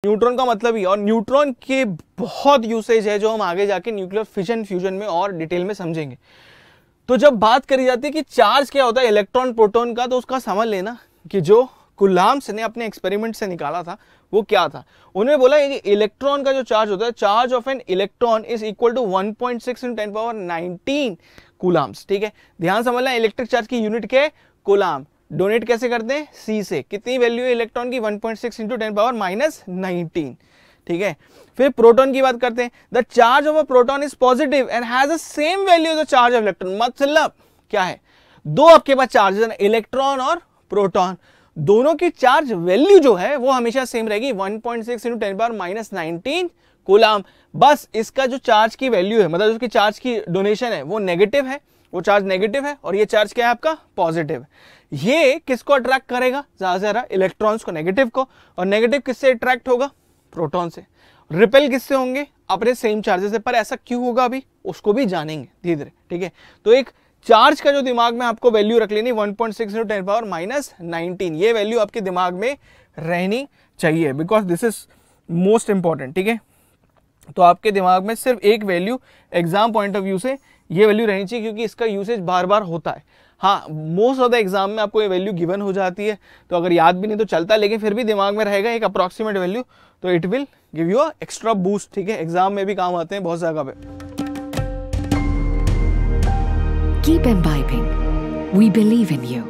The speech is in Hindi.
न्यूट्रॉन का मतलब ही, और न्यूट्रॉन के बहुत यूसेज है जो हम आगे जाके न्यूक्लियर फिशन फ्यूजन में और डिटेल में समझेंगे। तो जब बात करी जाती है कि चार्ज क्या होता है इलेक्ट्रॉन प्रोटॉन का, तो उसका समझ लेना कि जो कुलाम्स ने अपने एक्सपेरिमेंट से निकाला था वो क्या था। उन्होंने बोला कि इलेक्ट्रॉन का जो चार्ज होता है, charge of an electron is equal to 1.6 × 10⁻19 coulombs. ठीक है, ध्यान समझना, इलेक्ट्रिक चार्ज की यूनिट क्या है, कूलाम। डोनेट कैसे करते हैं, सी से। कितनी वैल्यू है इलेक्ट्रॉन की, 1.6 × 10⁻19। ठीक है, फिर प्रोटॉन की बात करते हैं। The charge of a proton is positive and has the same value as the charge of electron. मतलब क्या है, दो आपके पास चार्जेस, इलेक्ट्रॉन और प्रोटॉन, दोनों की चार्ज वैल्यू जो है वो हमेशा सेम रहेगी, 1.6 × 10⁻19 कूलाम। बस इसका जो चार्ज की वैल्यू है, मतलब उसकी चार्ज की डोनेशन है वो नेगेटिव है, वो चार्ज नेगेटिव है, और ये चार्ज क्या है आपका, पॉजिटिव। ये किसको अट्रैक्ट करेगा, ज्यादा से ज्यादा इलेक्ट्रॉन्स को, नेगेटिव को। और नेगेटिव किससे अट्रैक्ट होगा, प्रोटॉन से। रिपेल किससे होंगे, अपने सेम चार्जेस से। पर ऐसा क्यों होगा अभी उसको भी जानेंगे धीरे धीरे। ठीक है, तो एक चार्ज का जो दिमाग में आपको वैल्यू रख लेनी, 1.6 × 10⁻19, ये वैल्यू आपके दिमाग में रहनी चाहिए, because this is most important. ठीक है, तो आपके दिमाग में सिर्फ एक value exam point of view से ये वैल्यू रहनी चाहिए, क्योंकि इसका यूसेज बार बार होता है। हाँ, मोस्ट ऑफ द एग्जाम में आपको ये वैल्यू गिवन हो जाती है, तो अगर याद भी नहीं तो चलता है, लेकिन फिर भी दिमाग में रहेगा एक अप्रॉक्सीमेट वैल्यू, तो it will give you a extra boost. ठीक है, एग्जाम में भी काम आते हैं बहुत जगह पे। Keep imbibing. We believe in you.